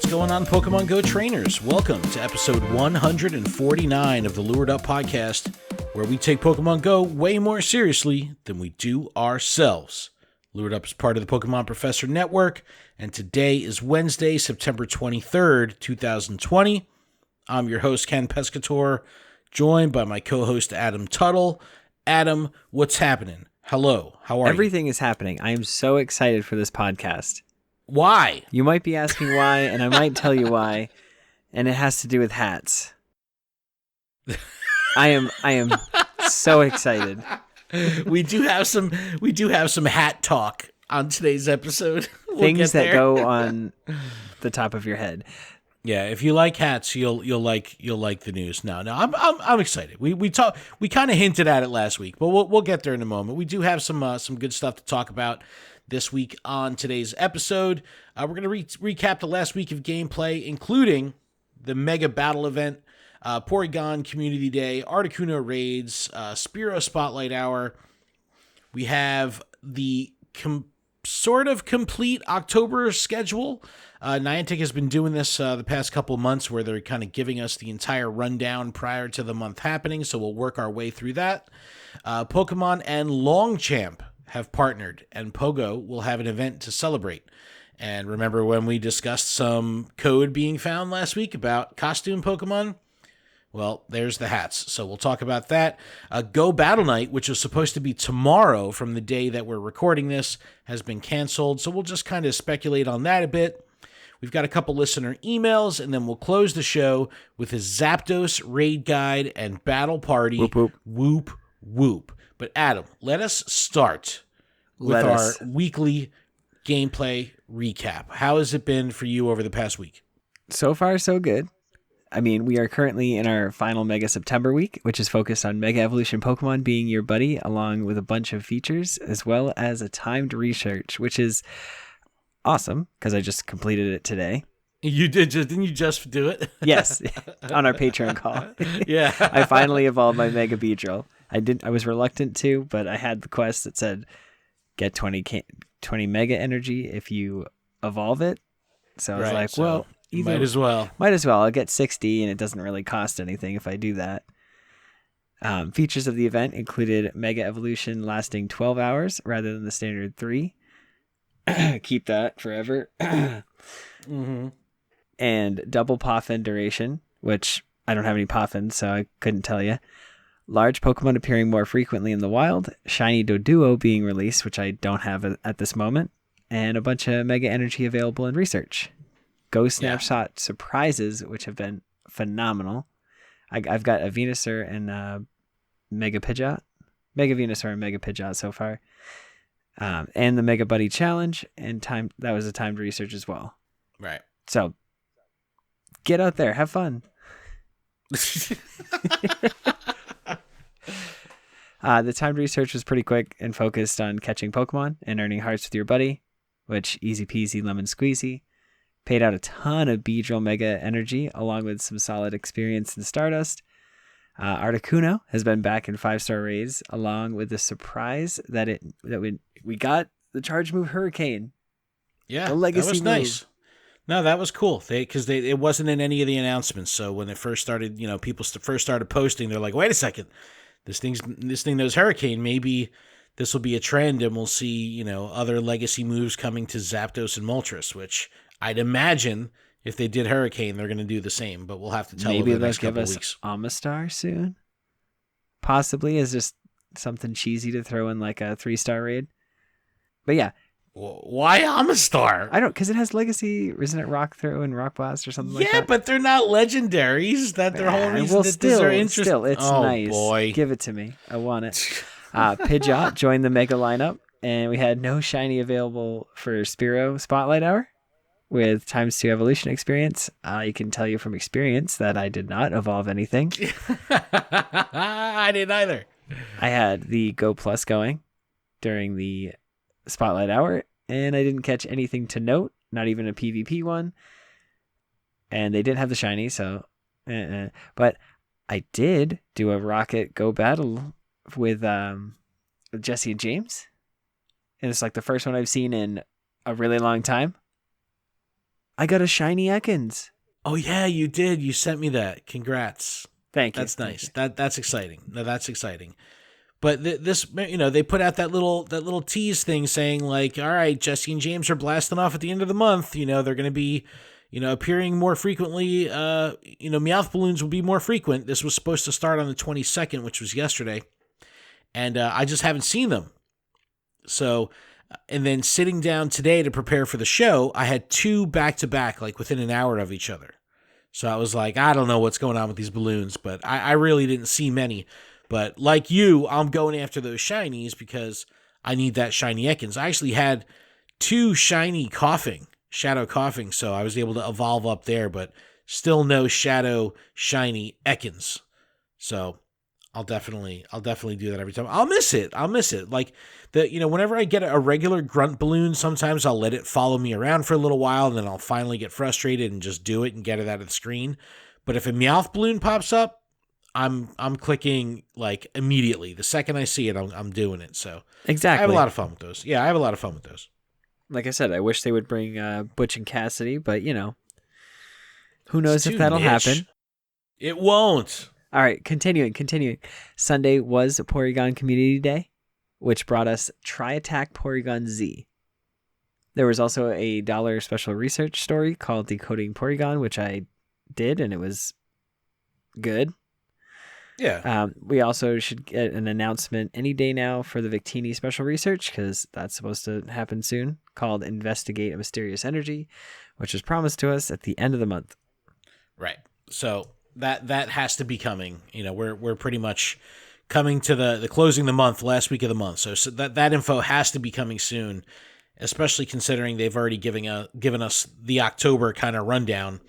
What's going on, Pokemon Go trainers? Welcome to episode 149 of the Lured Up podcast, where we take Pokemon Go way more seriously than we do ourselves. Lured Up is part of the Pokemon Professor Network, and today is Wednesday, September 23rd, 2020. I'm your host, Ken Pescator, joined by my co-host, Adam Tuttle. Adam, what's happening? Hello, how are you? Everything is happening. I am so excited for this podcast. Why? You might be asking why, and I might tell you why, and it has to do with hats. I am so excited. We do have some hat talk on today's episode. Things that go on the top of your head. Yeah, if you like hats, you'll like the news. No, I'm excited. We kind of hinted at it last week, but we'll get there in a moment. We do have some good stuff to talk about this week on today's episode. We're going to recap the last week of gameplay, including the Mega Battle event, Porygon Community Day, Articuno raids, Spearow Spotlight Hour. We have the sort of complete October schedule. Niantic has been doing this the past couple months where they're kind of giving us the entire rundown prior to the month happening, so we'll work our way through that. Pokemon and Longchamp have partnered, and Pogo will have an event to celebrate. And remember when we discussed some code being found last week about costume Pokemon? Well, there's the hats, so we'll talk about that. Go Battle Night, which was supposed to be tomorrow from the day that we're recording this, has been canceled, so we'll just kind of speculate on that a bit. We've got a couple listener emails, and then we'll close the show with a Zapdos raid guide and battle party. Whoop, whoop. Whoop, whoop. But Adam, let us start with our weekly gameplay recap. How has it been for you over the past week? So far, so good. I mean, we are currently in our final Mega September week, which is focused on Mega Evolution Pokemon being your buddy, along with a bunch of features, as well as a timed research, which is awesome, because I just completed it today. You did? Didn't you just do it? Yes, on our Patreon call. Yeah. I finally evolved my Mega Beedrill. I was reluctant to, but I had the quest that said, get 20 Mega Energy if you evolve it. So I was like, well, might as well. I'll get 60, and it doesn't really cost anything if I do that. Features of the event included Mega Evolution lasting 12 hours rather than the standard 3. Keep that forever. Mm-hmm. And double Poffin duration, which I don't have any Poffins, so I couldn't tell you. Large Pokemon appearing more frequently in the wild. Shiny Doduo being released, which I don't have at this moment. And a bunch of Mega Energy available in research. Go Snapshot surprises, which have been phenomenal. I've got a Venusaur and Mega Pidgeot. Mega Venusaur and Mega Pidgeot so far. And the Mega Buddy Challenge, and that was a timed research as well. Right. So, get out there, have fun. The timed research was pretty quick and focused on catching Pokemon and earning hearts with your buddy, which easy peasy lemon squeezy. Paid out a ton of Beedrill Mega Energy, along with some solid experience in Stardust. Articuno has been back in 5-star raids, along with the surprise that we got the Charge Move Hurricane. Yeah, the legacy that was move. Nice. No, that was cool. Because it wasn't in any of the announcements. So when it first started, people first started posting, they're like, wait a second, this thing knows Hurricane. Maybe this will be a trend, and we'll see other legacy moves coming to Zapdos and Moltres, which I'd imagine if they did Hurricane, they're going to do the same. But we'll have to tell maybe over the next they'll give couple us weeks. Amistar soon. Possibly as just something cheesy to throw in like a 3-star raid. But yeah. Why Amistar? I don't, because it has legacy, isn't it Rock Throw and Rock Blast or something like that? Yeah, but they're not legendaries. That's their whole reason that these are interesting. Still, it's nice. Boy. Give it to me. I want it. Pidgeot joined the Mega lineup, and we had no shiny available for Spearow Spotlight Hour with ×2 evolution experience. I can tell you from experience that I did not evolve anything. I didn't either. I had the Go Plus going during the Spotlight Hour, and I didn't catch anything to note, not even a PvP one. And they didn't have the shiny, so but I did do a Rocket Go battle with Jesse and James, and it's like the first one I've seen in a really long time. I got a shiny Ekans. Oh yeah, you did. You sent me that. Congrats. Thank you. That's nice. That's exciting. No, that's exciting. But this, they put out that little tease thing saying like, all right, Jesse and James are blasting off at the end of the month. They're going to be, appearing more frequently. Meowth balloons will be more frequent. This was supposed to start on the 22nd, which was yesterday, and I just haven't seen them. So, and then sitting down today to prepare for the show, I had 2 back-to-back, like within an hour of each other. So I was like, I don't know what's going on with these balloons, but I really didn't see many. But like you, I'm going after those shinies because I need that shiny Ekans. I actually had 2 shiny Shadow Coughing, so I was able to evolve up there, but still no Shadow shiny Ekans. So I'll definitely do that every time. I'll miss it. Like whenever I get a regular grunt balloon, sometimes I'll let it follow me around for a little while, and then I'll finally get frustrated and just do it and get it out of the screen. But if a Meowth balloon pops up, I'm clicking like immediately. The second I see it, I'm doing it. So exactly, I have a lot of fun with those. Yeah, I have a lot of fun with those. Like I said, I wish they would bring Butch and Cassidy, but who knows if too that'll niche. happen. It won't. All right, continuing. Sunday was Porygon Community Day, which brought us Tri-Attack Porygon Z. There was also a $1 special research story called Decoding Porygon, which I did, and it was good. Yeah. We also should get an announcement any day now for the Victini Special Research, because that's supposed to happen soon, called Investigate a Mysterious Energy, which is promised to us at the end of the month. Right. So that has to be coming. We're pretty much coming to the closing the month, last week of the month. So that info has to be coming soon, especially considering they've already given us the October kind of rundown,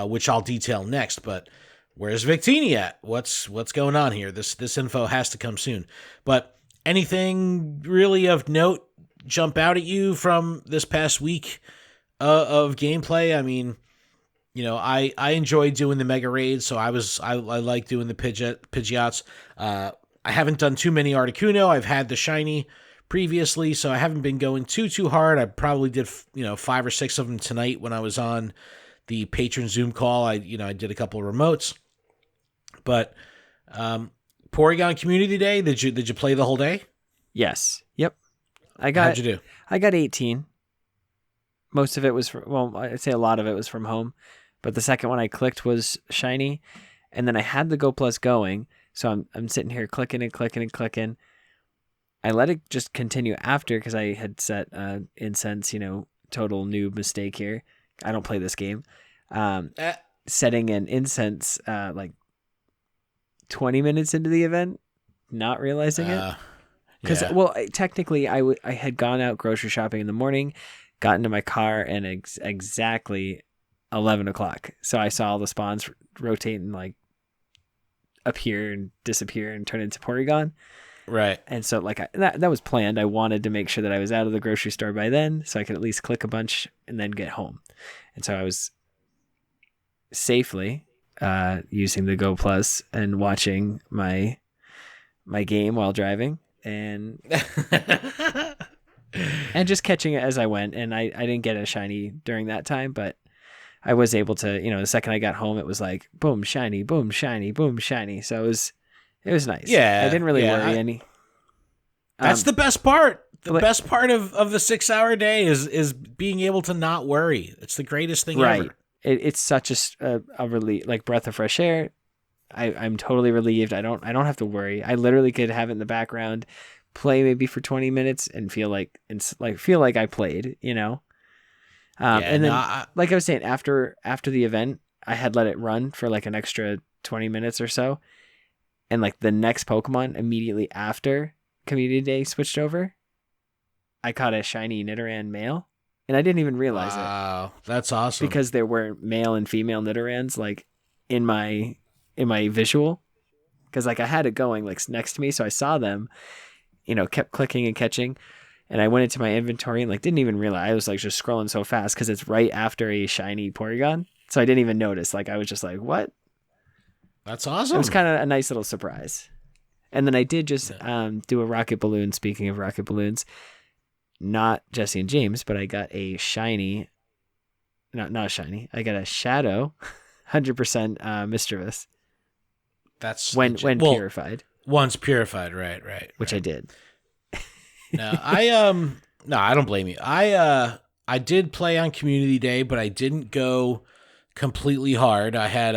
which I'll detail next. But where's Victini at? What's going on here? This info has to come soon. But anything really of note jump out at you from this past week of gameplay? I mean, I enjoyed doing the mega raids, so I like doing the Pidgeots. I haven't done too many Articuno. I've had the shiny previously, so I haven't been going too hard. I probably did 5 or 6 of them tonight when I was on the patron Zoom call. I did a couple of remotes. But Porygon Community Day, did you play the whole day? Yes. Yep. How'd you do? I got 18. Most of it was I'd say a lot of it was from home, but the second one I clicked was shiny, and then I had the Go Plus going, so I'm sitting here clicking and clicking and clicking. I let it just continue after because I had set incense, total noob mistake here. I don't play this game. Setting an incense like 20 minutes into the event, not realizing it. Because, technically, I had gone out grocery shopping in the morning, got into my car, and exactly 11 o'clock. So I saw all the spawns rotate and, like, appear and disappear and turn into Porygon. Right. And so, like, that was planned. I wanted to make sure that I was out of the grocery store by then, so I could at least click a bunch and then get home. And so I was safely using the Go Plus and watching my game while driving and and just catching it as I went. And I didn't get a shiny during that time, but I was able to, the second I got home, it was like boom, shiny, boom, shiny, boom, shiny. So it was nice. Yeah. I didn't really worry any. That's the best part. The best part of the 6-hour day is being able to not worry. It's the greatest thing ever. It's such a relief, like breath of fresh air. I'm totally relieved. I don't have to worry. I literally could have it in the background, play maybe for 20 minutes, and feel like I played. And then, like I was saying, after the event, I had let it run for like an extra 20 minutes or so, and like the next Pokemon immediately after Community Day switched over, I caught a shiny Nidoran male. And I didn't even realize it. Wow, that's awesome. Because there were male and female Nidorans like in my visual. Because like I had it going like next to me, so I saw them, kept clicking and catching. And I went into my inventory and like didn't even realize. I was like just scrolling so fast because it's right after a shiny Porygon. So I didn't even notice. Like I was just like, what? That's awesome. It was kind of a nice little surprise. And then I did just do a rocket balloon. Speaking of rocket balloons, not Jesse and James, but I got a shiny No, not shiny. I got a shadow, 100% mischievous That's when legit. purified, Once purified, right. which I did. No, no, I don't blame you. I did play on Community Day, but I didn't go completely hard. I had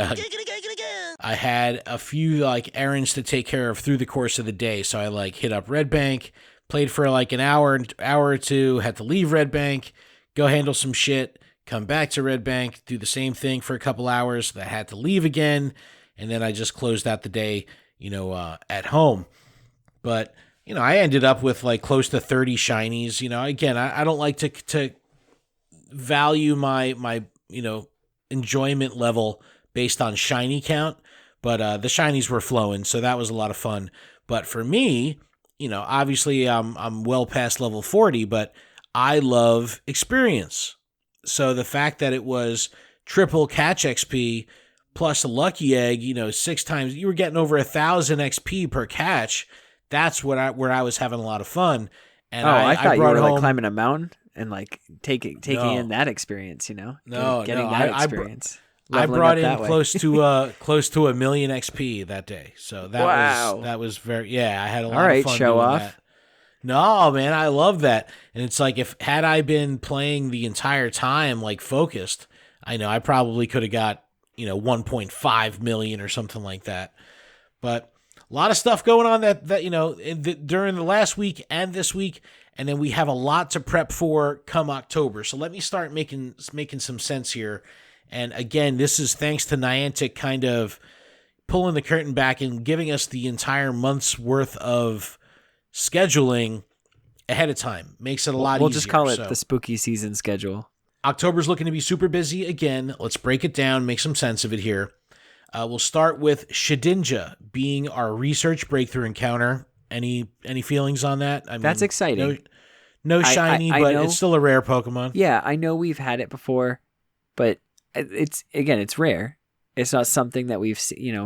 a few like errands to take care of through the course of the day, so I like hit up Red Bank, played for like an hour or two, had to leave Red Bank, go handle some shit, come back to Red Bank, do the same thing for a couple hours, then I had to leave again, and then I just closed out the day, at home. But I ended up with like close to 30 shinies. Again, I don't like to value my enjoyment level based on shiny count, but the shinies were flowing, so that was a lot of fun. But for me, obviously I'm well past level 40, but I love experience. So the fact that it was triple catch XP plus a lucky egg, 6 times, you were getting over 1,000 XP per catch. That's where I was having a lot of fun. And I thought I you brought were home, like climbing a mountain and like taking in that experience, No, getting no, that I experience. I Leveling brought up in that way. close to 1,000,000 XP that day. So that was very, I had a lot of fun show doing off. that. No, man, I love that. And it's like had I been playing the entire time like focused, I know I probably could have got, 1.5 million or something like that. But a lot of stuff going on that during the last week and this week, and then we have a lot to prep for come October. So let me start making some sense here. And again, this is thanks to Niantic kind of pulling the curtain back and giving us the entire month's worth of scheduling ahead of time. Makes it a lot easier. We'll just call it the spooky season schedule. October's looking to be super busy again. Let's break it down, make some sense of it here. We'll start with Shedinja being our research breakthrough encounter. Any feelings on that? I mean, that's exciting. No shiny, I but know, it's still a rare Pokemon. Yeah, I know we've had it before, but it's rare. It's not something that we've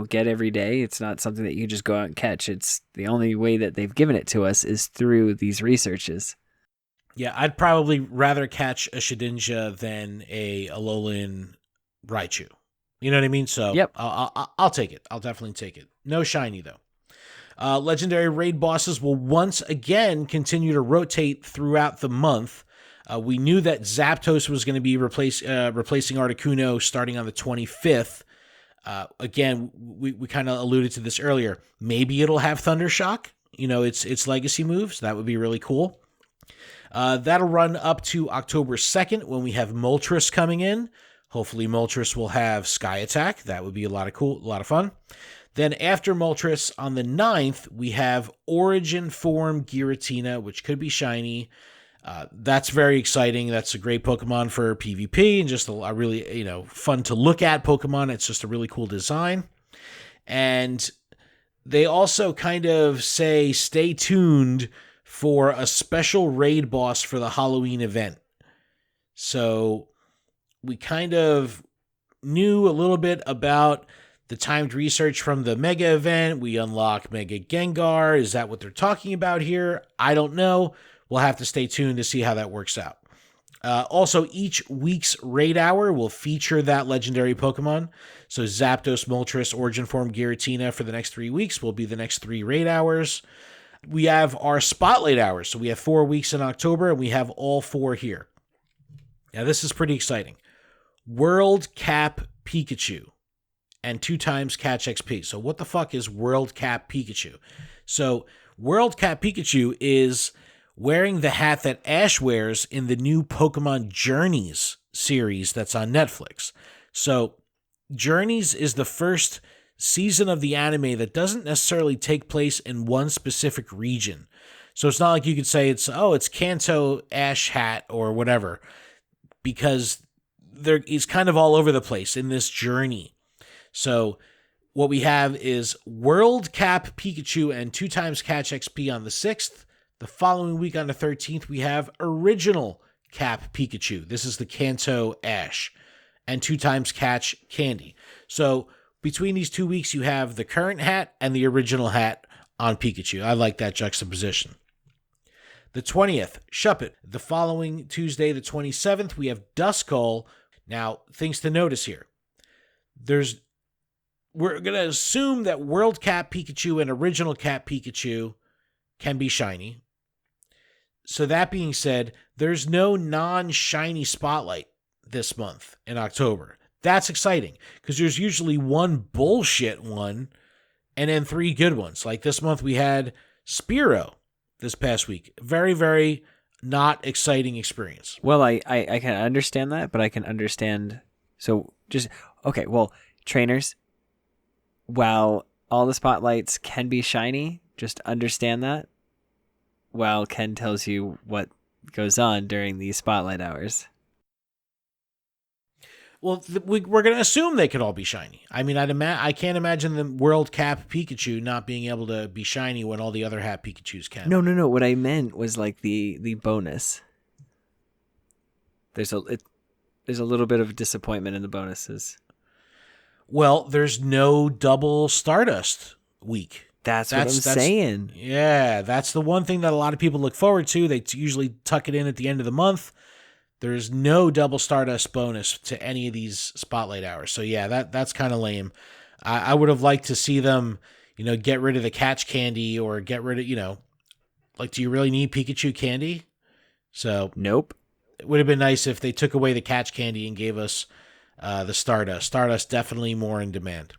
get every day. It's not something that you just go out and catch. It's the only way that they've given it to us is through these researches. Yeah, I'd probably rather catch a Shedinja than a Alolan Raichu. You know what I mean? So yep. I'll take it. I'll definitely take it. No shiny, though. Legendary raid bosses will once again continue to rotate throughout the month. We knew that Zapdos was going to be replacing Articuno starting on the 25th. Again, we kind of alluded to this earlier. Maybe it'll have Thundershock. Its legacy moves. That would be really cool. That'll run up to October 2nd when we have Moltres coming in. Hopefully Moltres will have Sky Attack. That would be a lot of fun. Then after Moltres on the 9th, we have Origin Form Giratina, which could be shiny. That's very exciting. That's a great Pokemon for PvP and just a really, fun to look at Pokemon. It's just a really cool design. And they also kind of say stay tuned for a special raid boss for the Halloween event. So we kind of knew a little bit about the timed research from the Mega event. We unlock Mega Gengar. Is that what they're talking about here? I don't know. We'll have to stay tuned to see how that works out. Also, each week's raid hour will feature that legendary Pokemon. So Zapdos, Moltres, Origin Form Giratina for the next 3 weeks will be the next 3 raid hours. We have our Spotlight hours. So we have 4 weeks in October, and we have all 4 here. Now, this is pretty exciting. World Cap Pikachu and 2 times Catch XP. So what the fuck is World Cap Pikachu? So World Cap Pikachu is wearing the hat that Ash wears in the new Pokemon Journeys series that's on Netflix. So Journeys is the first season of the anime that doesn't necessarily take place in one specific region. So it's not like you could say it's Kanto Ash hat or whatever, because he's kind of all over the place in this journey. So what we have is World Cap Pikachu and 2 times Catch XP on the 6th. The following week on the 13th, we have Original Cap Pikachu. This is the Kanto Ash and 2 times Catch Candy. So between these 2 weeks, you have the current hat and the original hat on Pikachu. I like that juxtaposition. The 20th, Shuppet. The following Tuesday, the 27th, we have Duskull. Now, things to notice here. We're going to assume that World Cat Pikachu and Original Cat Pikachu can be shiny. So that being said, there's no non-shiny spotlight this month in October. That's exciting because there's usually one bullshit one and then 3 good ones. Like this month we had Spearow this past week. Very, very not exciting experience. Well, I can understand that, but I can understand. So okay, well, trainers, while all the spotlights can be shiny, just understand that while Ken tells you what goes on during these spotlight hours. Well, we're going to assume they could all be shiny. I mean, I can't imagine the World Cap Pikachu not being able to be shiny when all the other Hat Pikachus can. No. What I meant was like the bonus. There's a little bit of disappointment in the bonuses. Well, there's no double Stardust week. That's what I'm saying. Yeah, that's the one thing that a lot of people look forward to. They usually tuck it in at the end of the month. There's no double Stardust bonus to any of these spotlight hours. So yeah, that's kind of lame. I would have liked to see them, get rid of the catch candy or get rid of, like, do you really need Pikachu candy? So nope. It would have been nice if they took away the catch candy and gave us the Stardust. Stardust definitely more in demand.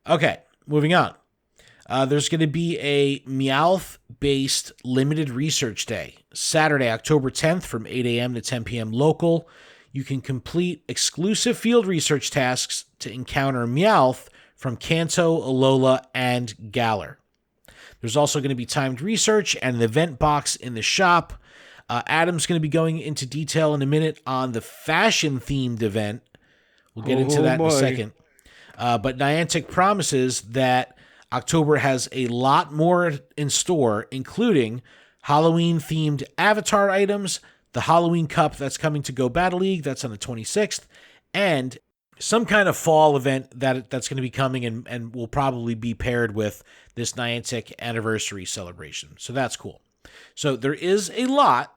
Okay, moving on. There's going to be a Meowth-based limited research day, Saturday, October 10th from 8 a.m. to 10 p.m. local. You can complete exclusive field research tasks to encounter Meowth from Kanto, Alola, and Galar. There's also going to be timed research and an event box in the shop. Adam's going to be going into detail in a minute on the fashion-themed event. We'll get into that in a second. But Niantic promises that October has a lot more in store, including Halloween-themed avatar items, the Halloween Cup that's coming to Go Battle League, that's on the 26th, and some kind of fall event that's going to be coming and will probably be paired with this Niantic anniversary celebration. So that's cool. So there is a lot,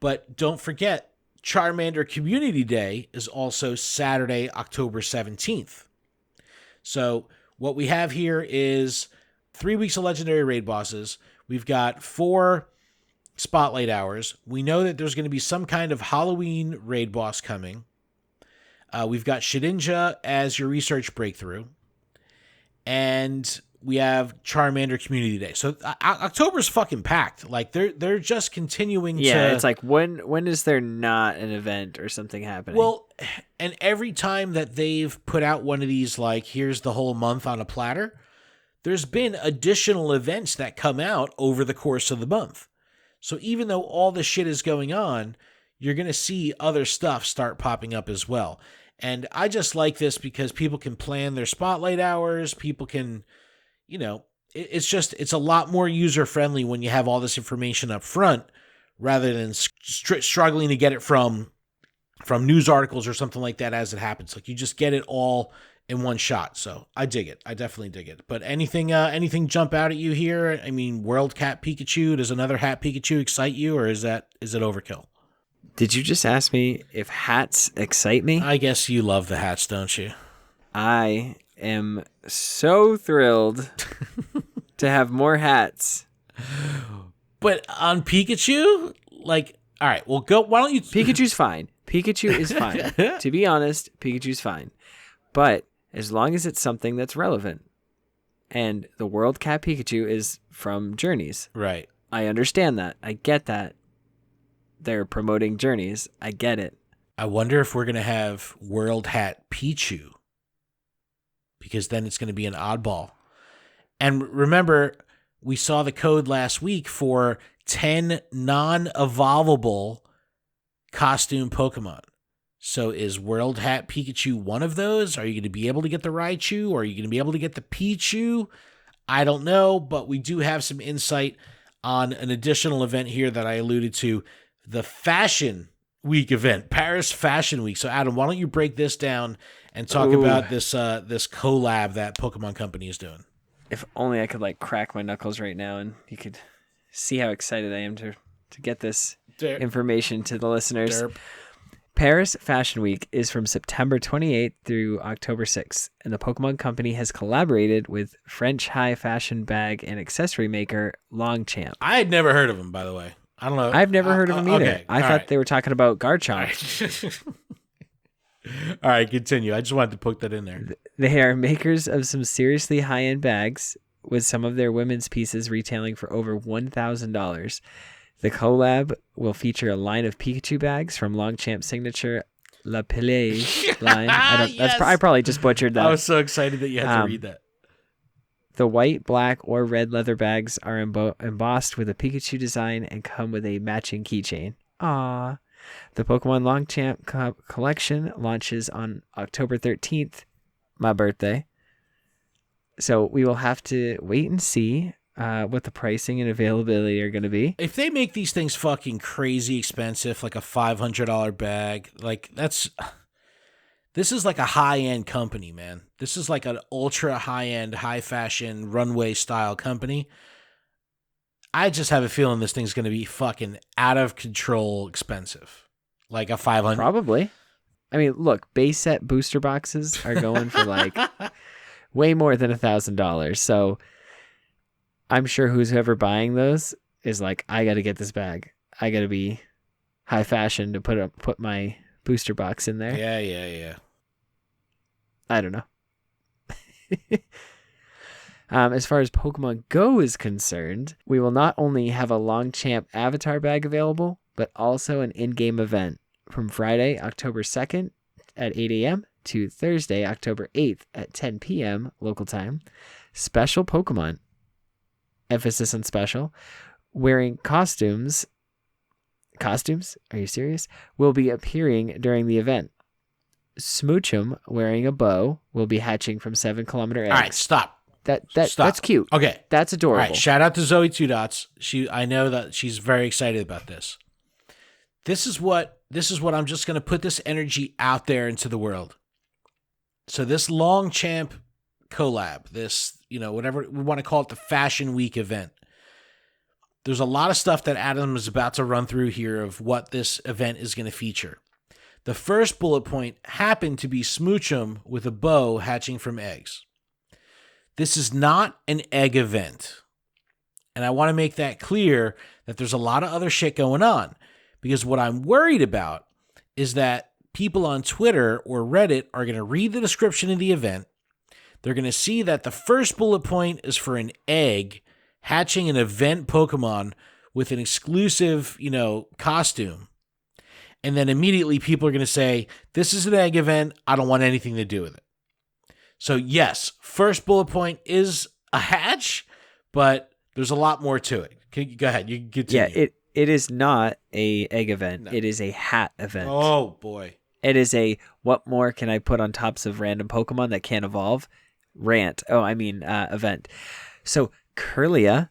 but don't forget, Charmander Community Day is also Saturday, October 17th. So what we have here is 3 weeks of legendary raid bosses. We've got 4 spotlight hours. We know that there's going to be some kind of Halloween raid boss coming. We've got Shedinja as your research breakthrough. And we have Charmander Community Day. So October's fucking packed. Like they're just continuing to... Yeah, it's like when is there not an event or something happening? Well, and every time that they've put out one of these, like, here's the whole month on a platter, there's been additional events that come out over the course of the month. So even though all this shit is going on, you're going to see other stuff start popping up as well. And I just like this because people can plan their spotlight hours. People can, it's a lot more user-friendly when you have all this information up front rather than struggling to get it from news articles or something like that as it happens. Like, you just get it all in one shot. So I dig it. I definitely dig it. But anything jump out at you here? I mean, World Cat Pikachu, does another Hat Pikachu excite you, or is it overkill? Did you just ask me if hats excite me? I guess you love the hats, don't you? I am so thrilled to have more hats. But on Pikachu, like, all right, well, go. Why don't you? Pikachu's fine. Pikachu is fine. To be honest, Pikachu's fine. But as long as it's something that's relevant, and the World Cat Pikachu is from Journeys, right? I understand that. I get that. They're promoting Journeys. I get it. I wonder if we're gonna have World Hat Pichu, because then it's gonna be an oddball. And remember, we saw the code last week for 10 non-evolvable costume Pokemon. So is World Hat Pikachu one of those? Are you going to be able to get the Raichu? Or are you going to be able to get the Pichu? I don't know, but we do have some insight on an additional event here that I alluded to, the Fashion Week event, Paris Fashion Week. So Adam, why don't you break this down and talk about this collab that Pokemon Company is doing? If only I could crack my knuckles right now and you could see how excited I am to get this information to the listeners. Derp. Paris Fashion Week is from September 28th through October 6th, and the Pokémon Company has collaborated with French high fashion bag and accessory maker Longchamp. I had never heard of him, by the way. I don't know. I've never heard of him either. Okay, I thought they were talking about Garchomp. All right, continue. I just wanted to put that in there. They are makers of some seriously high-end bags, with some of their women's pieces retailing for over $1,000. The collab will feature a line of Pikachu bags from Longchamp's signature La Pelée line. I probably just butchered that. I was so excited that you had to read that. The white, black, or red leather bags are embossed with a Pikachu design and come with a matching keychain. Aww. The Pokemon Longchamp collection launches on October 13th, my birthday. So we will have to wait and see what the pricing and availability are going to be. If they make these things fucking crazy expensive, like a $500 bag, like this is like a high-end company, man. This is like an ultra high-end, high-fashion, runway-style company. I just have a feeling this thing's going to be fucking out of control expensive. Like a 500. Probably. I mean, look, base set booster boxes are going for like way more than $1,000. So I'm sure who's ever buying those is like, I got to get this bag. I got to be high fashion to put my booster box in there. Yeah. I don't know. As far as Pokemon Go is concerned, we will not only have a Longchamp avatar bag available, but also an in-game event from Friday, October 2nd at 8 a.m. to Thursday, October 8th at 10 p.m. local time. Special Pokemon, emphasis on special, wearing costumes, are you serious? Will be appearing during the event. Smoochum wearing a bow will be hatching from 7-kilometer eggs. All right, stop. Stop. That's cute. Okay. That's adorable. All right, shout out to Zoe Two Dots. I know that she's very excited about this. This is what I'm just going to put this energy out there into the world. So this Longchamp collab, this, whatever we want to call it, the Fashion Week event. There's a lot of stuff that Adam is about to run through here of what this event is going to feature. The first bullet point happened to be Smoochum with a bow hatching from eggs. This is not an egg event. And I want to make that clear that there's a lot of other shit going on. Because what I'm worried about is that people on Twitter or Reddit are going to read the description of the event. They're going to see that the first bullet point is for an egg hatching an event Pokemon with an exclusive, costume. And then immediately people are going to say, this is an egg event. I don't want anything to do with it. So yes, first bullet point is a hatch, but there's a lot more to it. Go ahead. You can continue. Yeah, it is not a egg event. No. It is a hat event. Oh, boy. It is a what more can I put on tops of random Pokemon that can't evolve? Event. So Kirlia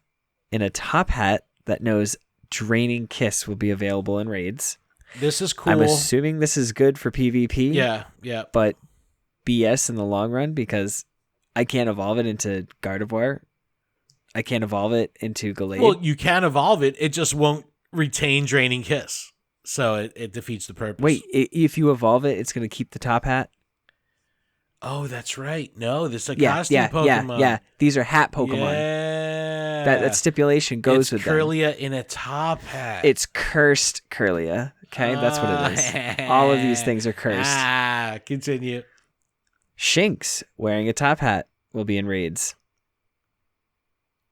in a top hat that knows Draining Kiss will be available in raids. This is cool. I'm assuming this is good for PvP. Yeah. But BS in the long run because I can't evolve it into Gardevoir. I can't evolve it into Gallade. Well, you can evolve it. It just won't retain Draining Kiss. So it defeats the purpose. Wait, if you evolve it, it's going to keep the top hat? Oh, that's right. No, this is a costume Pokemon. Yeah. These are hat Pokemon. Yeah. That stipulation goes with Kirlia them. in a top hat. It's cursed Kirlia. Okay, that's what it is. All of these things are cursed. Continue. Shinx wearing a top hat will be in raids.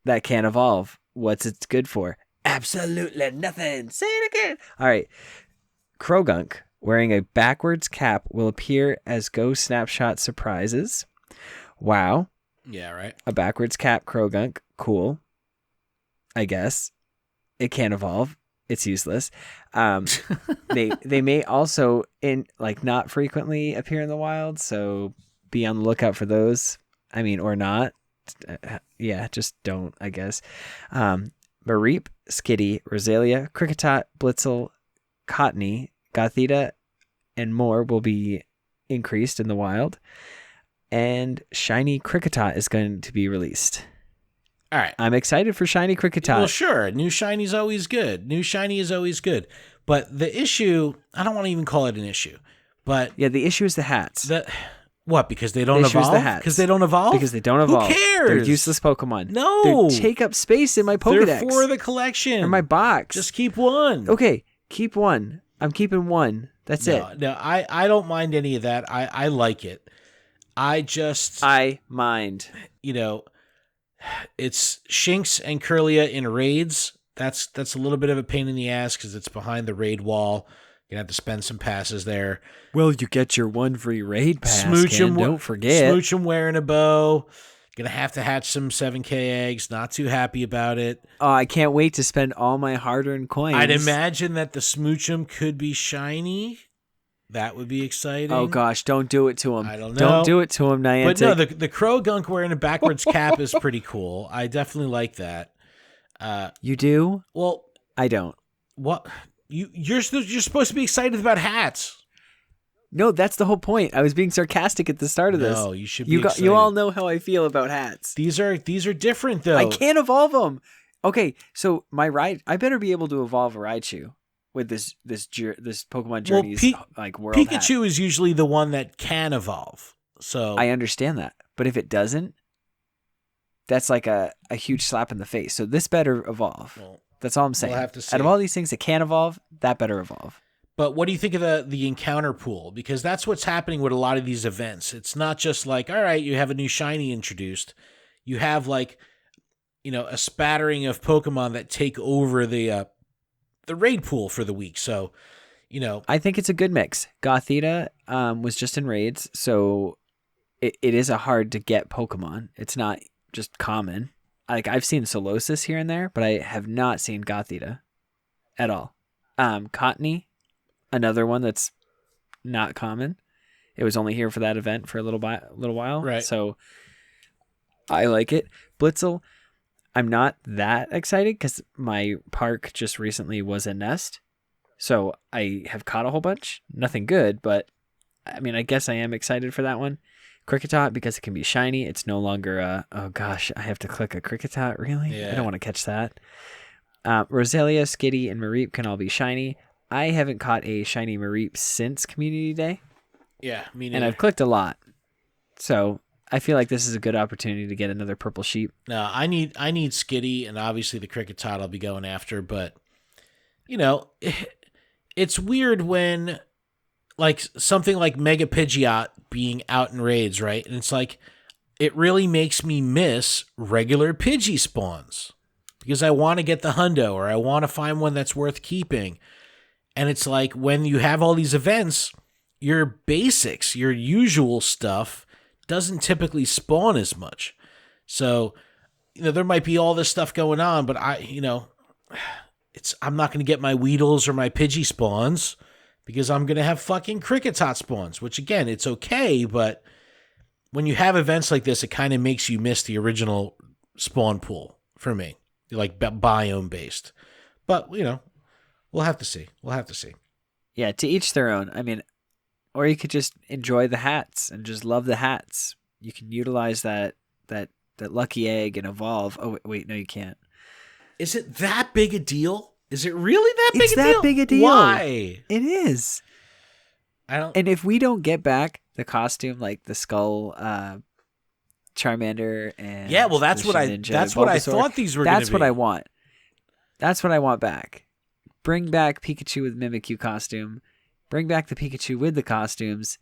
That can't evolve. What's it good for? Absolutely nothing. Say it again. All right. Krogunk wearing a backwards cap will appear as Go Snapshot surprises. Wow. Yeah, right. A backwards cap Krogunk. Cool. I guess. It can't evolve. It's useless. They may also not frequently appear in the wild, so be on the lookout for those. Or not. Yeah, just don't, I guess. Mareep, Skitty, Roselia, Kricketot, Blitzel, Cottonee, Gothita, and more will be increased in the wild. And Shiny Kricketot is going to be released. All right. I'm excited for shiny Kricketot. Well, sure. New shiny is always good. New shiny is always good. But the issue, I don't want to even call it an issue. But yeah, the issue is the hats. What? Because they don't the issue evolve? is the hats. Because they don't evolve? Because they don't evolve. Who cares? They're useless Pokemon. No. They take up space in my Pokedex. They're for the collection. Or my box. Just keep one. Okay, keep one. I'm keeping one. That's it. No, I don't mind any of that. I like it. I mind. It's Shinx and Curlia in raids. That's a little bit of a pain in the ass because it's behind the raid wall. You're going to have to spend some passes there. Well, you get your one free raid pass, Smoochum, don't forget. Smoochum wearing a bow. Going to have to hatch some 7K eggs. Not too happy about it. Oh, I can't wait to spend all my hard-earned coins. I'd imagine that the Smoochum could be shiny. That would be exciting. Oh, gosh, don't do it to him. I don't know. Don't do it to him, Niantic. But no, the Crow Gunk wearing a backwards cap is pretty cool. I definitely like that. You do? Well, I don't. What? You're supposed to be excited about hats. No, that's the whole point. I was being sarcastic at the start of this. No, you should be excited. You all know how I feel about hats. These are different, though. I can't evolve them. Okay, so I better be able to evolve a Raichu with this Pokemon Journeys world Pikachu hat. is usually the one that can evolve. So I understand that. But if it doesn't, that's like a huge slap in the face. So this better evolve. Well, that's all I'm saying. We'll have to see. Out of all these things that can evolve, that better evolve. But what do you think of the encounter pool? Because that's what's happening with a lot of these events. It's not just like, all right, you have a new shiny introduced. You have a spattering of Pokemon that take over the raid pool for the week. So, I think it's a good mix. Gothita was just in raids, so it is a hard to get Pokemon. It's not just common. Like I've seen Solosis here and there, but I have not seen Gothita at all. Cottony, another one that's not common. It was only here for that event for a little while. Right. So I like it. Blitzel, I'm not that excited because my park just recently was a nest. So I have caught a whole bunch. Nothing good, but I mean, I guess I am excited for that one. Kricketot, because it can be shiny. It's no longer oh gosh, I have to click a Kricketot, really? Yeah. I don't want to catch that. Roselia, Skitty, and Mareep can all be shiny. I haven't caught a shiny Mareep since Community Day. Yeah, me neither. And I've clicked a lot. So I feel like this is a good opportunity to get another purple sheep. No, I need Skitty, and obviously the Kricketot I'll be going after, but it's weird when something like Mega Pidgeot being out in raids, right? And it's like it really makes me miss regular Pidgey spawns because I want to get the hundo or I want to find one that's worth keeping. And it's like when you have all these events, your basics, your usual stuff doesn't typically spawn as much. So, there might be all this stuff going on, but I'm not going to get my Weedles or my Pidgey spawns because I'm going to have fucking Kricketot spawns, which again, it's okay, but when you have events like this, it kind of makes you miss the original spawn pool for me, like biome based. But, we'll have to see. Yeah, to each their own. I mean, or you could just enjoy the hats and just love the hats. You can utilize that lucky egg and evolve. Oh, wait, no, you can't. Is it that big a deal? Is it really that big It's a deal? that big a deal. Why? It is. And if we don't get back the costume, like the skull, Charmander, and yeah, well, that's what I thought these were. That's what I want. That's what I want back. Bring back Pikachu with Mimikyu costume. Bring back the Pikachu with the costumes.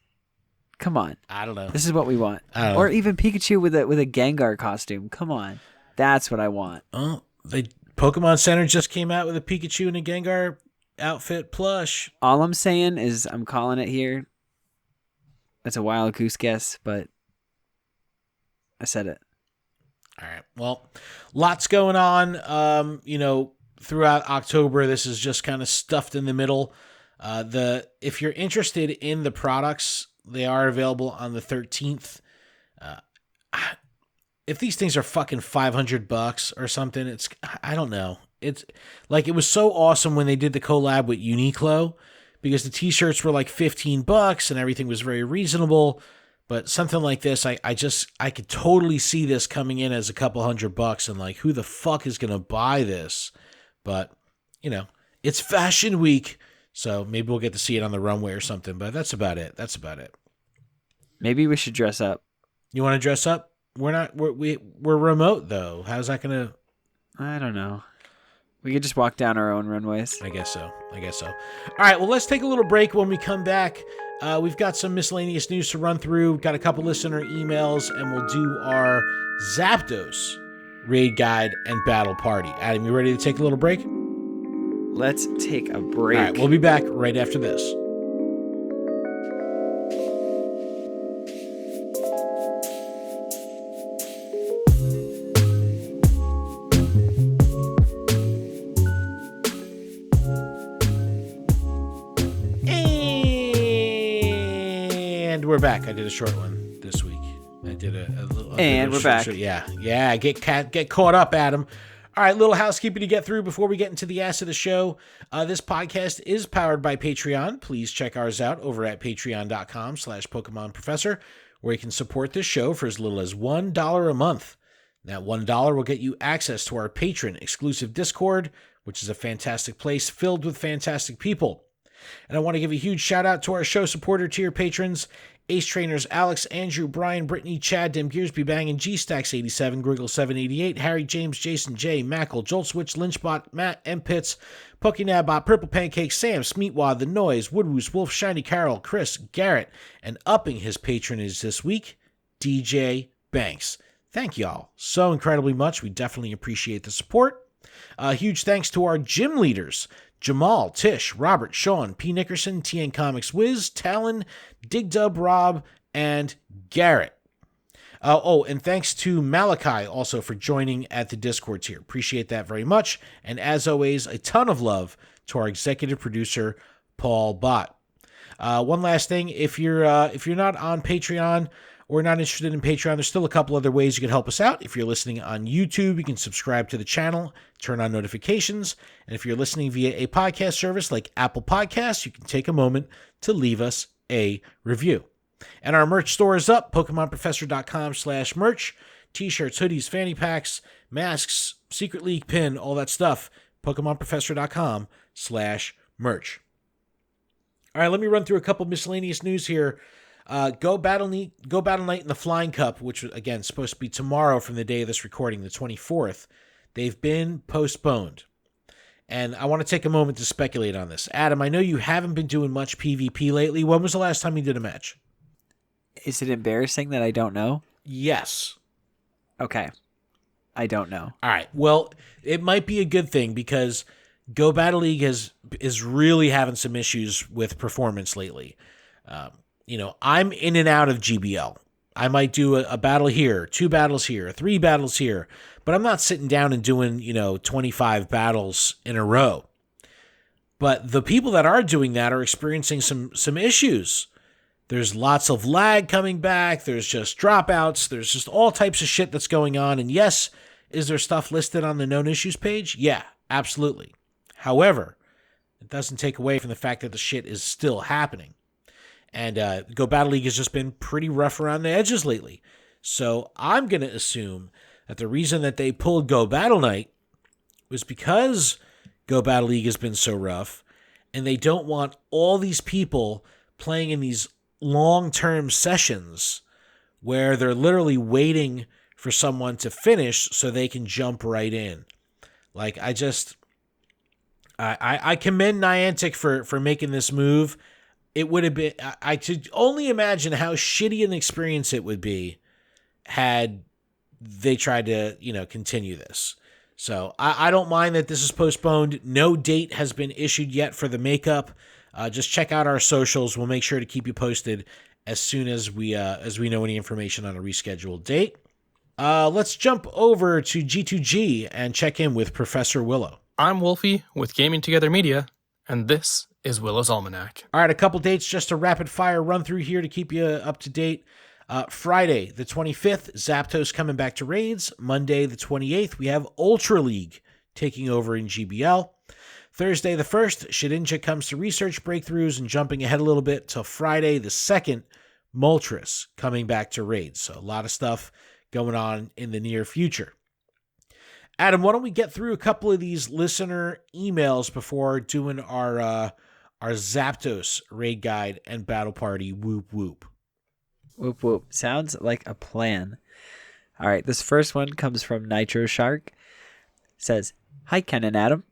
Come on. I don't know. This is what we want. Or even Pikachu with a Gengar costume. Come on. That's what I want. Oh, Pokemon Center just came out with a Pikachu and a Gengar outfit plush. All I'm saying is I'm calling it here. That's a wild goose guess, but I said it. All right. Well, lots going on. Throughout October, this is just kind of stuffed in the middle. If you're interested in the products, they are available on the 13th. If these things are fucking $500 or something, I don't know. It's like, it was so awesome when they did the collab with Uniqlo because the t-shirts were like $15 and everything was very reasonable. But something like this, I could totally see this coming in as a couple $100 and like, who the fuck is going to buy this? But, it's fashion week. So maybe we'll get to see it on the runway or something, but that's about it. Maybe we should dress up. You want to dress up? We're remote though. How's that going to? I don't know. We could just walk down our own runways. I guess so. All right, well, let's take a little break. When we come back, we've got some miscellaneous news to run through. We've got a couple listener emails, and we'll do our Zapdos raid guide and battle party. Adam, you ready to take a little break? Let's take a break. All right, we'll be back right after this. And we're back. I did a short one this week. I did a little. And we're back. Yeah. Get caught up, Adam. All right, little housekeeping to get through before we get into the ass of the show. This podcast is powered by Patreon. Please check ours out over at patreon.com/Pokemon Professor, where you can support this show for as little as $1 a month. That $1 will get you access to our patron exclusive Discord, which is a fantastic place filled with fantastic people. And I want to give a huge shout out to our show supporter tier patrons, Ace Trainers, Alex, Andrew, Brian, Brittany, Chad, Dim Gearsby, Bangin', G-Stacks87, Griggle788, Harry, James, Jason, J, Mackle, Jolt Switch, Lynchbot, Matt, M. Pitts, PokeNabot, Purple Pancake, Sam, Smeatwad, The Noise, Woodwoos, Wolf, Shiny Carol, Chris, Garrett, and upping his patronage this week, DJ Banks. Thank y'all so incredibly much. We definitely appreciate the support. Huge thanks to our gym leaders, Jamal, Tish, Robert, Sean, P. Nickerson, TN Comics Wiz, Talon, Dig Dub Rob, and Garrett. And thanks to Malachi also for joining at the Discord tier. Appreciate that very much. And as always, a ton of love to our executive producer, Paul Bott. One last thing, if you're not on Patreon or not interested in Patreon, there's still a couple other ways you can help us out. If you're listening on YouTube, you can subscribe to the channel, turn on notifications. And if you're listening via a podcast service like Apple Podcasts, you can take a moment to leave us a review. And our merch store is up, PokemonProfessor.com/merch. T-shirts, hoodies, fanny packs, masks, Secret League pin, all that stuff. PokemonProfessor.com/merch. All right, let me run through a couple miscellaneous news here. Go Battle Night in the Flying Cup, which again is supposed to be tomorrow from the day of this recording, the 24th. They've been postponed. And I want to take a moment to speculate on this. Adam, I know you haven't been doing much PvP lately. When was the last time you did a match? Is it embarrassing that I don't know? Yes. Okay. I don't know. All right. Well, it might be a good thing because Go Battle League is really having some issues with performance lately. I'm in and out of GBL. I might do a battle here, 2 battles here, 3 battles here, but I'm not sitting down and doing, 25 battles in a row. But the people that are doing that are experiencing some issues. There's lots of lag coming back. There's just dropouts. There's just all types of shit that's going on. And yes, is there stuff listed on the known issues page? Yeah, absolutely. However, it doesn't take away from the fact that the shit is still happening. And Go Battle League has just been pretty rough around the edges lately. So I'm going to assume that the reason that they pulled Go Battle Night was because Go Battle League has been so rough, and they don't want all these people playing in these long-term sessions where they're literally waiting for someone to finish so they can jump right in. Like, I commend Niantic for making this move. It would have been, I could only imagine how shitty an experience it would be had they tried to, continue this. So I don't mind that this is postponed. No date has been issued yet for the makeup. Just check out our socials. We'll make sure to keep you posted as soon as we know any information on a rescheduled date. Let's jump over to G2G and check in with Professor Willow. I'm Wolfie with Gaming Together Media, and this is Willow's Almanac. All right, a couple dates just a rapid fire run through here to keep you up to date. Friday, the 25th, Zapdos coming back to raids. Monday, the 28th, we have Ultra League taking over in GBL. Thursday, the 1st, Shedinja comes to research breakthroughs, and jumping ahead a little bit till Friday, the 2nd, Moltres coming back to raids. So a lot of stuff going on in the near future. Adam, why don't we get through a couple of these listener emails before doing our Zapdos raid guide and battle party whoop whoop. Whoop whoop. Sounds like a plan. All right, this first one comes from Nitro Shark. It says, "Hi Ken and Adam.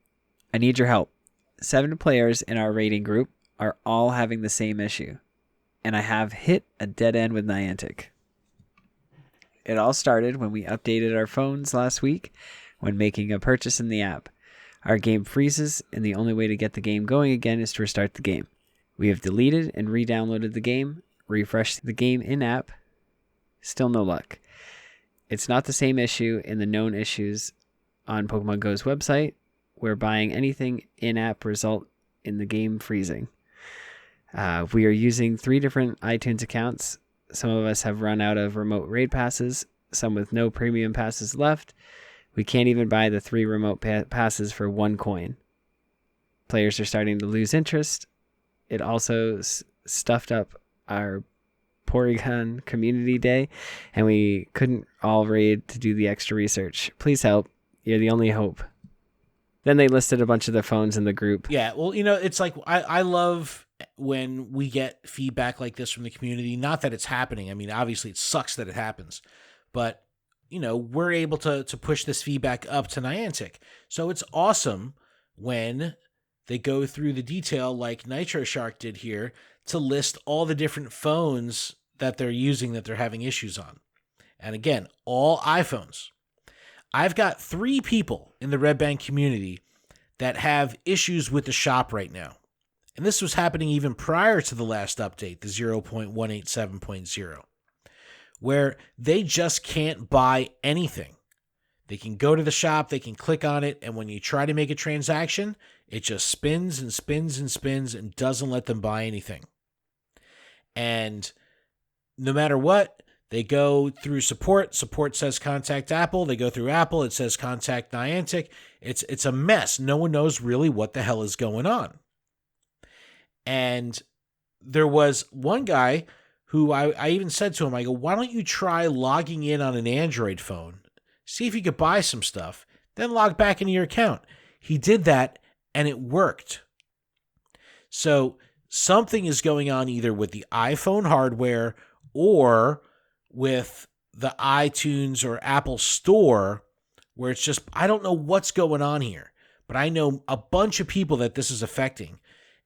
I need your help. 7 players in our raiding group are all having the same issue, and I have hit a dead end with Niantic. It all started when we updated our phones last week when making a purchase in the app. Our game freezes, and the only way to get the game going again is to restart the game. We have deleted and re-downloaded the game, refreshed the game in-app. Still no luck. It's not the same issue in the known issues on Pokemon GO's website, where buying anything in-app result in the game freezing. We are using 3 different iTunes accounts. Some of us have run out of remote raid passes, some with no premium passes left. We can't even buy the 3 remote passes for 1 coin. Players are starting to lose interest. It also stuffed up our Porygon Community Day, and we couldn't all raid to do the extra research. Please help. You're the only hope." Then they listed a bunch of the phones in the group. Yeah, well, it's like I love when we get feedback like this from the community. Not that it's happening. I mean, obviously it sucks that it happens, but we're able to push this feedback up to Niantic. So it's awesome when they go through the detail like Nitro Shark did here to list all the different phones that they're using that they're having issues on. And again, all iPhones. I've got 3 people in the Red Band community that have issues with the shop right now. And this was happening even prior to the last update, the 0.187.0, where they just can't buy anything. They can go to the shop, they can click on it, and when you try to make a transaction, it just spins and spins and spins and doesn't let them buy anything. And no matter what, they go through support. Support says contact Apple. They go through Apple. It says contact Niantic. It's a mess. No one knows really what the hell is going on. And there was one guy who I even said to him, I go, why don't you try logging in on an Android phone? See if you could buy some stuff. Then log back into your account. He did that, and it worked. So something is going on either with the iPhone hardware or with the iTunes or Apple Store, where it's just, I don't know what's going on here, but I know a bunch of people that this is affecting.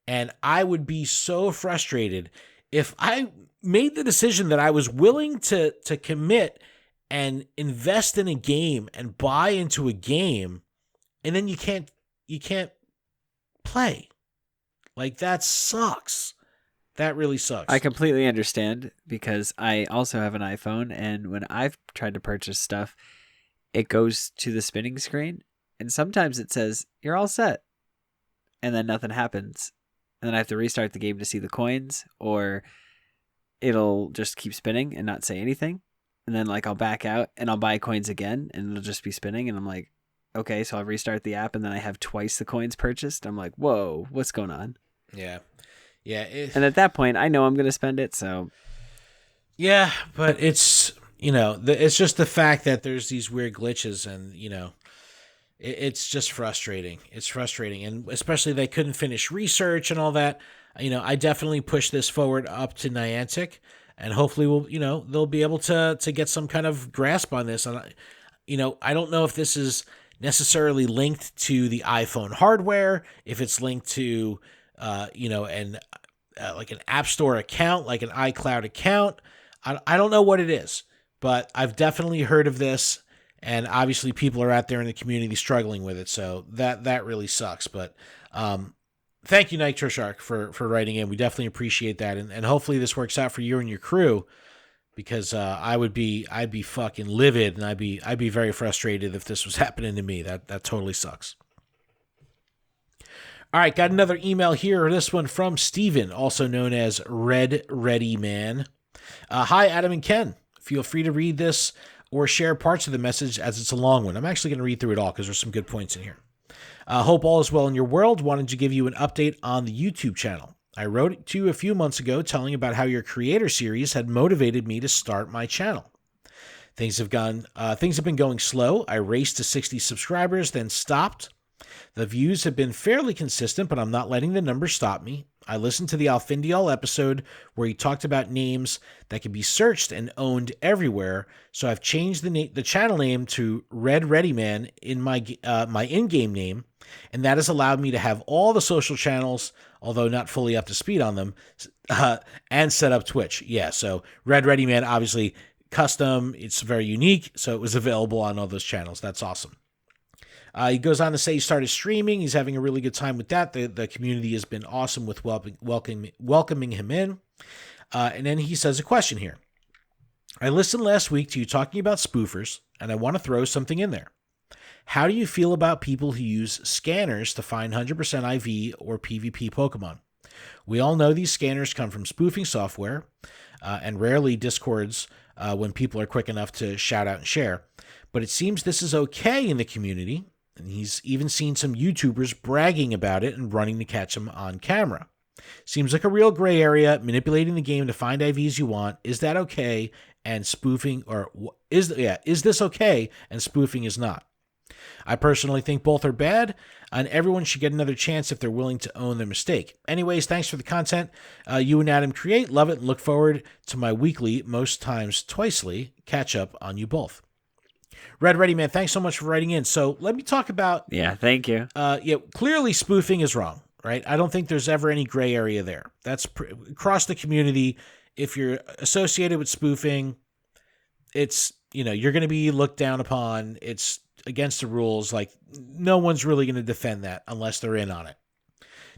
And I would be so frustrated if I made the decision that I was willing to commit and invest in a game and buy into a game, and then you can't play. Like, that sucks. That really sucks. I completely understand, because I also have an iPhone, and when I've tried to purchase stuff, it goes to the spinning screen, and sometimes it says, "You're all set," and then nothing happens. And then I have to restart the game to see the coins, or it'll just keep spinning and not say anything. And then I'll back out and I'll buy coins again, and it'll just be spinning, and I'm like, okay, so I'll restart the app, and then I have twice the coins purchased. I'm like, whoa, what's going on? Yeah. Yeah. And at that point, I know I'm going to spend it, so. Yeah, but it's, it's just the fact that there's these weird glitches, and, it's just frustrating. It's frustrating. And especially they couldn't finish research and all that. I definitely push this forward up to Niantic, and hopefully they'll be able to get some kind of grasp on this. And, I don't know if this is necessarily linked to the iPhone hardware, if it's linked to, like an App Store account, like an iCloud account. I don't know what it is, but I've definitely heard of this, and obviously people are out there in the community struggling with it, so that really sucks. But thank you, Nitro Shark, for writing in. We definitely appreciate that, and hopefully this works out for you and your crew, because I'd be fucking livid, and I'd be very frustrated if this was happening to me. That totally sucks. All right, got another email here. This one from Steven, also known as Red Ready Man. Hi, Adam and Ken. Feel free to read this or share parts of the message, as it's a long one. I'm actually going to read through it all because there's some good points in here. Hope all is well in your world. Wanted to give you an update on the YouTube channel. I wrote to you a few months ago telling about how your creator series had motivated me to start my channel. Things have been going slow. I raced to 60 subscribers, then stopped. The views have been fairly consistent, but I'm not letting the numbers stop me. I listened to the Alfindial episode where he talked about names that can be searched and owned everywhere, so I've changed the channel name to Red Ready Man in my in-game name, and that has allowed me to have all the social channels, although not fully up to speed on them, and set up Twitch. Yeah, so Red Ready Man, obviously custom, it's very unique, so it was available on all those channels. That's awesome. He goes on to say he started streaming. He's having a really good time with that. The community has been awesome with welcoming him in. And then he says a question here. I listened last week to you talking about spoofers, and I want to throw something in there. How do you feel about people who use scanners to find 100% IV or PvP Pokemon? We all know these scanners come from spoofing software and rarely Discords when people are quick enough to shout out and share. But it seems this is okay in the community. And he's even seen some YouTubers bragging about it and running to catch him on camera. Seems like a real gray area, manipulating the game to find IVs you want. Is that okay? And spoofing, or is this okay? And spoofing is not. I personally think both are bad, and everyone should get another chance if they're willing to own their mistake. Anyways, thanks for the content you and Adam create. Love it and look forward to my weekly, most times twicely, catch up on you both. Red Ready Man, thanks so much for writing in. So let me talk about... Yeah, thank you. Clearly spoofing is wrong, right? I don't think there's ever any gray area there. That's across the community. If you're associated with spoofing, it's, you're going to be looked down upon. It's against the rules. Like, no one's really going to defend that unless they're in on it.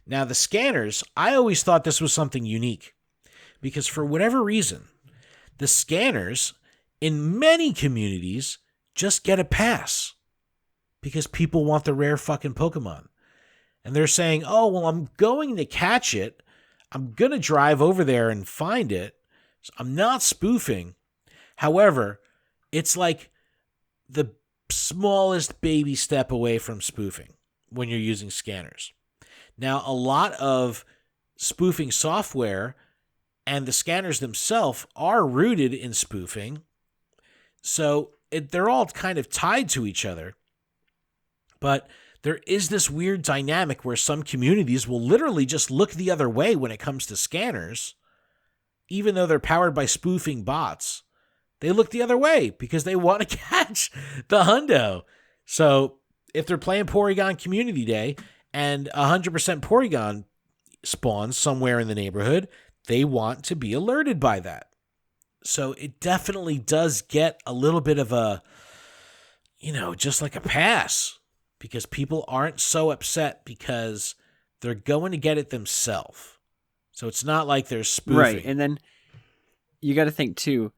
Now, the scanners, I always thought this was something unique because for whatever reason, the scanners in many communities just get a pass because people want the rare fucking Pokemon. And they're saying, oh, well, I'm going to catch it. I'm going to drive over there and find it. So I'm not spoofing. However, it's like the smallest baby step away from spoofing when you're using scanners. Now, a lot of spoofing software and the scanners themselves are rooted in spoofing. So they're all kind of tied to each other. But there is this weird dynamic where some communities will literally just look the other way when it comes to scanners. Even though they're powered by spoofing bots, they look the other way because they want to catch the hundo. So if they're playing Porygon Community Day and 100% Porygon spawns somewhere in the neighborhood, they want to be alerted by that. So it definitely does get a little bit of a, just like a pass because people aren't so upset because they're going to get it themselves. So it's not like they're spoofing. Right. And then you got to think too,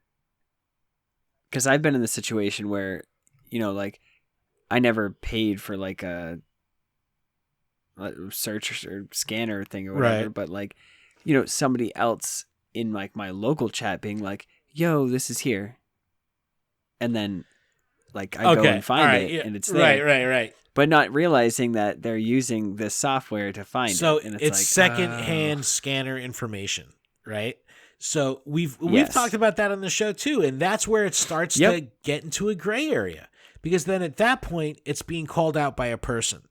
because I've been in the situation where, I never paid for like a search or scanner thing or whatever, right. But somebody else in like my local chat being like, yo, this is here. And then I go and find it and it's there. Right. But not realizing that they're using this software to find it. So it's secondhand scanner information, right? So we've talked about that on the show too. And that's where it starts to get into a gray area because then at that point it's being called out by a person.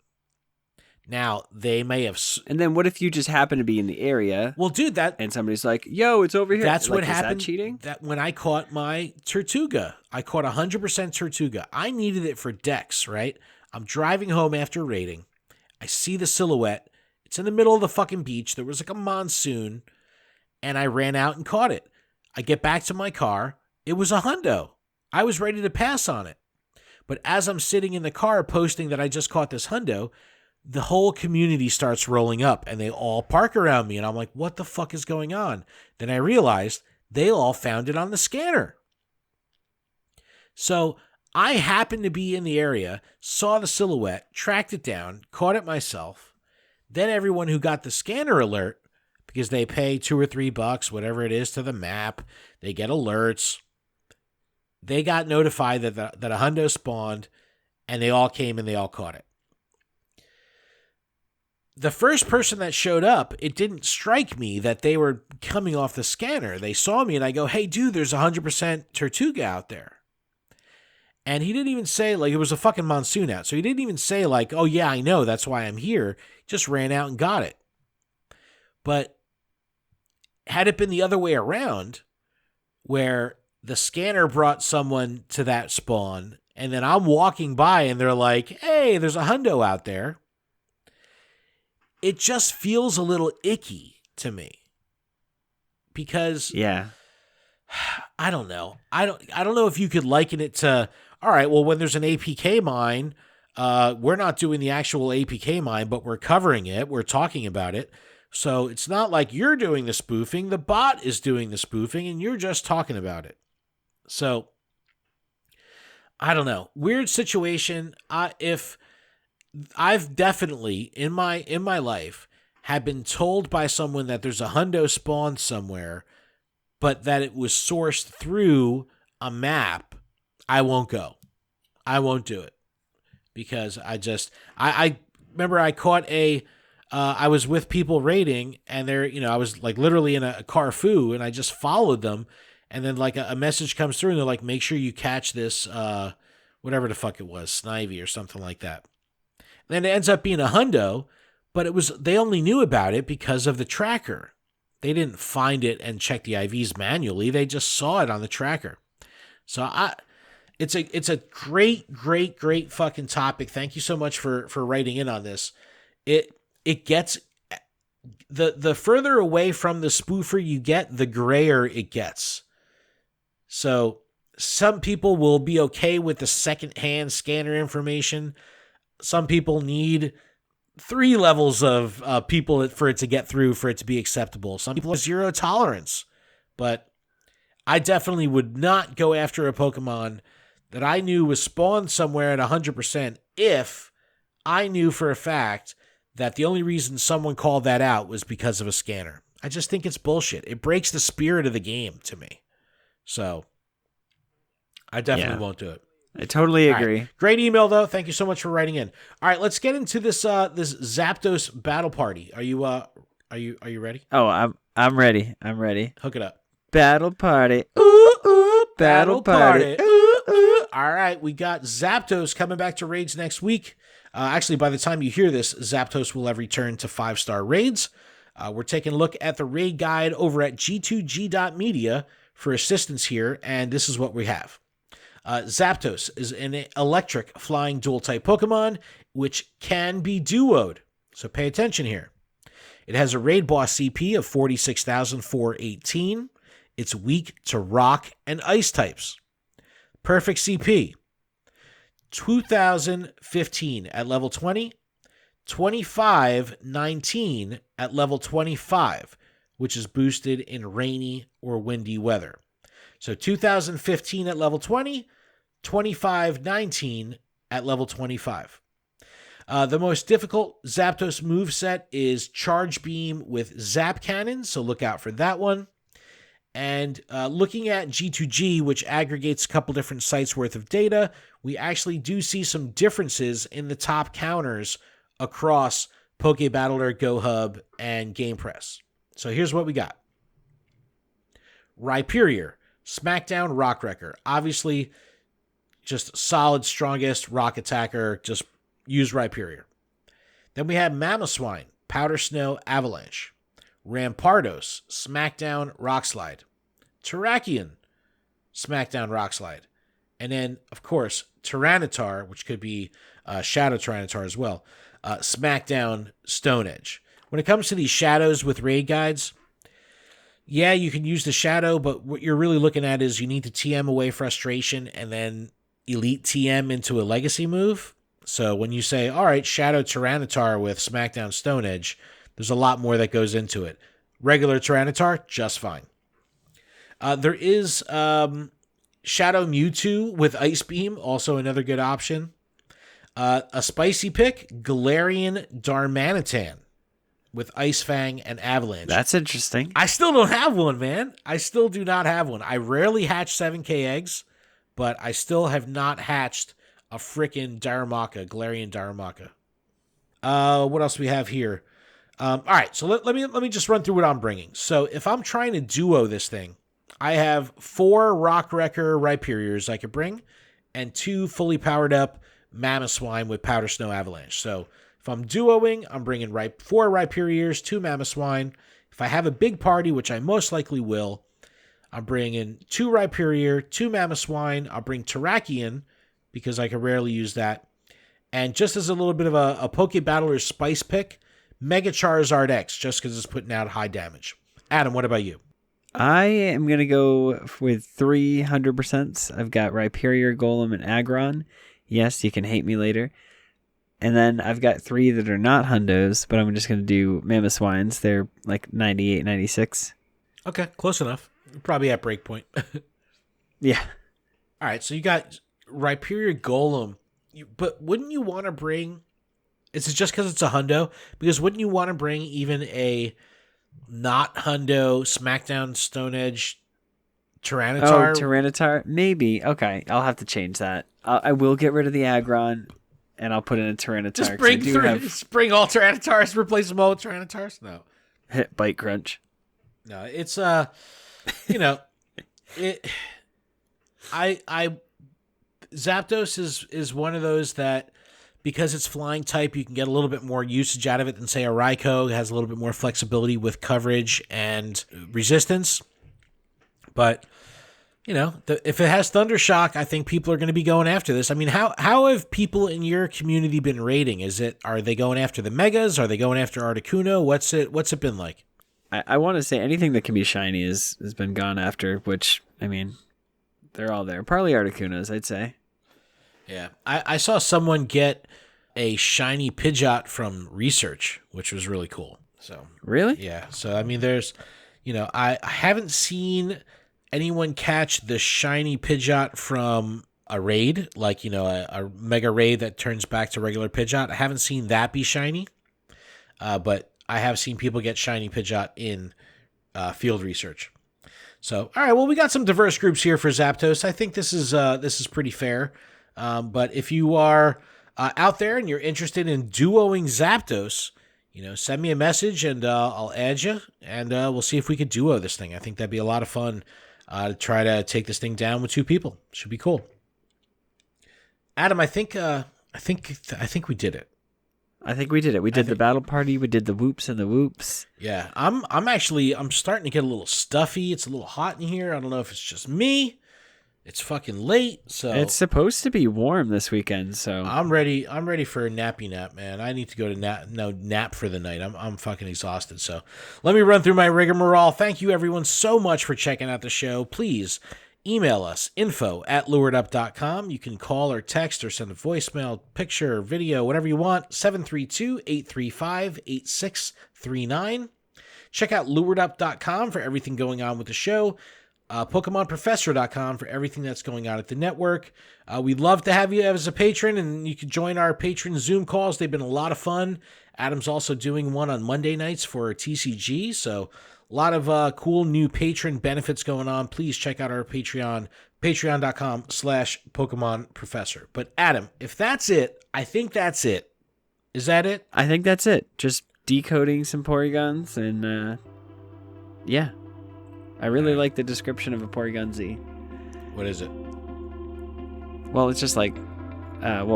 Now, they may have... And then what if you just happen to be in the area? Well, dude, and somebody's like, yo, it's over here. That's what happened. Is that cheating? That when I caught my Tortuga, I caught 100% Tortuga. I needed it for Dex, right? I'm driving home after raiding. I see the silhouette. It's in the middle of the fucking beach. There was like a monsoon, and I ran out and caught it. I get back to my car. It was a hundo. I was ready to pass on it. But as I'm sitting in the car posting that I just caught this hundo, the whole community starts rolling up and they all park around me. And I'm like, what the fuck is going on? Then I realized they all found it on the scanner. So I happened to be in the area, saw the silhouette, tracked it down, caught it myself. Then everyone who got the scanner alert, because they pay $2 or $3, whatever it is, to the map, they get alerts. They got notified that a hundo spawned and they all came and they all caught it. the first person that showed up, it didn't strike me that they were coming off the scanner. They saw me and I go, hey, dude, there's 100% Tortuga out there. And he didn't even say, like, it was a fucking monsoon out. So he didn't even say, like, oh, yeah, I know. That's why I'm here. Just ran out and got it. But had it been the other way around, where the scanner brought someone to that spawn, and then I'm walking by and they're like, hey, there's a hundo out there, it just feels a little icky to me. Because I don't know. I don't know if you could liken it to, all right, well, when there's an APK mine, we're not doing the actual APK mine, but we're covering it. We're talking about it. So it's not like you're doing the spoofing. The bot is doing the spoofing, and you're just talking about it. So I don't know. Weird situation. If I've definitely in my life had been told by someone that there's a hundo spawn somewhere, but that it was sourced through a map, I won't go. I won't do it because I remember I caught I was with people raiding and I was like literally in a Carrefour and I just followed them. And then like a message comes through and they're like, make sure you catch this, whatever the fuck it was, Snivy or something like that. And then it ends up being a hundo, but they only knew about it because of the tracker. They didn't find it and check the IVs manually. They just saw it on the tracker. So it's a great fucking topic. Thank you so much for writing in on this. It gets the further away from the spoofer you get, the grayer it gets. So some people will be okay with the secondhand scanner information. Some people need 3 levels of people for it to get through, for it to be acceptable. Some people have zero tolerance. But I definitely would not go after a Pokemon that I knew was spawned somewhere at 100% if I knew for a fact that the only reason someone called that out was because of a scanner. I just think it's bullshit. It breaks the spirit of the game to me. So I definitely won't do it. I totally agree. Right. Great email though. Thank you so much for writing in. All right, let's get into this this Zapdos battle party. Are you ready? Oh, I'm ready. I'm ready. Hook it up. Battle party. Ooh, ooh, battle party. Ooh, ooh. All right, we got Zapdos coming back to raids next week. Actually, by the time you hear this, Zapdos will have returned to 5-star raids. We're taking a look at the raid guide over at g2g.media for assistance here, and this is what we have. Zapdos is an electric flying dual-type Pokemon, which can be duoed, so pay attention here. It has a raid boss CP of 46,418. It's weak to rock and ice types. Perfect CP. 2015 at level 20, 2519 at level 25, which is boosted in rainy or windy weather. So 2015 at level 20, 2519 at level 25. The most difficult Zapdos moveset is Charge Beam with Zap Cannon, so look out for that one. And looking at G2G, which aggregates a couple different sites worth of data, we actually do see some differences in the top counters across PokeBattler, GoHub, and GamePress. So here's what we got. Rhyperior, Smackdown, Rock Wrecker. Obviously, just solid, strongest rock attacker. Just use Rhyperior. Then we have Mamoswine, Powder Snow, Avalanche. Rampardos, Smackdown, Rock Slide. Terrakion, Smackdown, Rock Slide. And then, of course, Tyranitar, which could be Shadow Tyranitar as well. Smackdown, Stone Edge. When it comes to these shadows with raid guides, yeah, you can use the shadow, but what you're really looking at is you need to TM away frustration and then elite TM into a legacy move. So when you say, all right, Shadow Tyranitar with Smackdown, Stone Edge, there's a lot more that goes into it. Regular Tyranitar, just fine. There is Shadow Mewtwo with Ice Beam, also another good option. A spicy pick, Galarian Darmanitan with Ice Fang and Avalanche. That's interesting. I still don't have one, man. I still do not have one. I rarely hatch 7K eggs, but I still have not hatched a frickin' Galarian Darumaka. What else do we have here? All right, so let me just run through what I'm bringing. So if I'm trying to duo this thing, I have 4 Rock Wrecker Rhyperiors I could bring, and 2 fully powered up Mamoswine with Powder Snow Avalanche. So if I'm duoing, I'm bringing 4 Rhyperiors, 2 Mamoswine. If I have a big party, which I most likely will, I'm bringing 2 Rhyperior, 2 Mamoswine. I'll bring Terrakion, because I can rarely use that. And just as a little bit of a Poke Battler spice pick, Mega Charizard X, just because it's putting out high damage. Adam, what about you? I am going to go with 300%. I've got Rhyperior, Golem, and Aggron. Yes, you can hate me later. And then I've got 3 that are not hundos, but I'm just going to do Mamoswines. They're like 98, 96. Okay, close enough. Probably at breakpoint. Yeah. All right, so you got Rhyperior Golem. But wouldn't you want to bring... Is it just because it's a hundo? Because wouldn't you want to bring even a not hundo Smackdown Stone Edge Tyranitar? Oh, Tyranitar? Maybe. Okay, I'll have to change that. I will get rid of the Aggron, and I'll put in a Tyranitar. Just bring all Tyranitars, replace them all with Tyranitars? No. Hit Bite Crunch. No, it's, Zapdos is one of those that, because it's flying type, you can get a little bit more usage out of it than, say, a Raikou. It has a little bit more flexibility with coverage and resistance. But, if it has Thunder Shock, I think people are going to be going after this. I mean, how have people in your community been rating? Are they going after the Megas? Are they going after Articuno? What's it been like? I want to say anything that can be shiny has been gone after, which, I mean, they're all there. Probably Articunos, I'd say. Yeah, I saw someone get a shiny Pidgeot from Research, which was really cool. So really, yeah. So I mean, there's, I haven't seen anyone catch the shiny Pidgeot from a raid, like a mega raid that turns back to regular Pidgeot. I haven't seen that be shiny, but I have seen people get shiny Pidgeot in field research. So all right, well, we got some diverse groups here for Zapdos. I think this is pretty fair. But if you are out there and you're interested in duoing Zapdos, send me a message and I'll add you, and we'll see if we could duo this thing. I think that'd be a lot of fun to try to take this thing down with 2 people. Should be cool. Think we did it. I think we did it. We did the battle party. We did the whoops and the whoops. Yeah, I'm starting to get a little stuffy. It's a little hot in here. I don't know if it's just me. It's fucking late, so it's supposed to be warm this weekend. So I'm ready. I'm ready for a nappy nap, man. I need to go to nap for the night. I'm fucking exhausted. So let me run through my rigmarole. Thank you, everyone, so much for checking out the show. Please email us info@luredup.com. You can call or text or send a voicemail, picture, video, whatever you want. 732-835-8639. Check out luredup.com for everything going on with the show. PokemonProfessor.com for everything that's going on at the network. We'd love to have you as a patron, and you can join our patron Zoom calls. They've been a lot of fun. Adam's also doing one on Monday nights for TCG, so a lot of cool new patron benefits going on. Please check out our Patreon, patreon.com/PokemonProfessor. But Adam, if that's it, I think that's it. Is that it? I think that's it. Just decoding some Porygons, and yeah. I really like the description of a Porygon Z. What is it? Well, it's just like,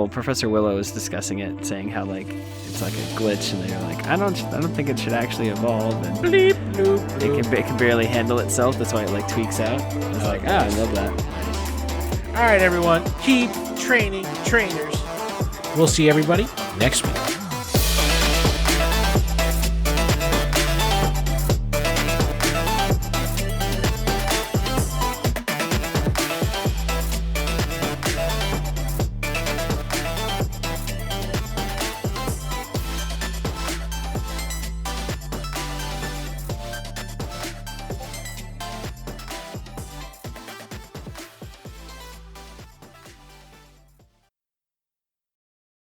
Professor Willow is discussing it, saying how like it's like a glitch, and they're like, I don't think it should actually evolve, and bleep, bloop, bloop. It can barely handle itself. That's why it like tweaks out. It's like, I love that. All right, everyone, keep training trainers. We'll see everybody next week.